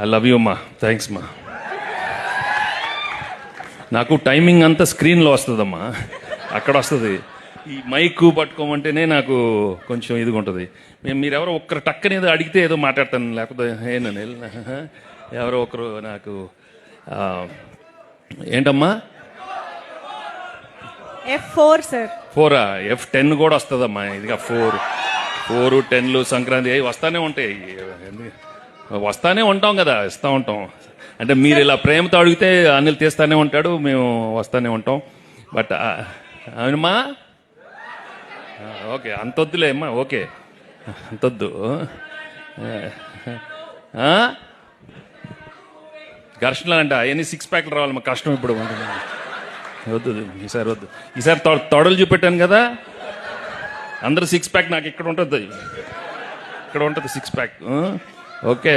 I love you అమ్మా, thanks మా. నాకు టైమింగ్ అంతా స్క్రీన్లో వస్తుందమ్మా, అక్కడ వస్తుంది. ఈ మైక్ పట్టుకోమంటేనే నాకు కొంచెం ఇదిగా ఉంటుంది. మీరెవరో ఒక్కరు టక్కనేదో అడిగితే ఏదో మాట్లాడతాను, లేకపోతే ఏనని ఎవరో ఒకరు నాకు ఏంటమ్మా F4 సార్. 4 F10 కూడా వస్తుందమ్మా. ఇదిగా 4 10 సంక్రాంతి అవి వస్తానే ఉంటాయి. వస్తానే ఉంటాం కదా, ఇస్తూ ఉంటాం. అంటే మీరు ఇలా ప్రేమతో అడిగితే అనిల్ తీస్తానే ఉంటాడు, మేము వస్తానే ఉంటాం. బట్ అవునమ్మా, ఓకే అంతొద్దులే అమ్మా, ఓకే అంతొద్దు. ఘర్షణలు అంట అవన్నీ 6 ప్యాక్లు రావాలి, మా కష్టం ఇప్పుడు. వద్దు ఈసారి, వద్దు ఈసారి. తొడలు చూపెట్టాను కదా, అందరూ 6 ప్యాక్ నాకు ఇక్కడ ఉంటుంది, ఇక్కడ ఉంటుంది 6 ప్యాక్. ఓకే.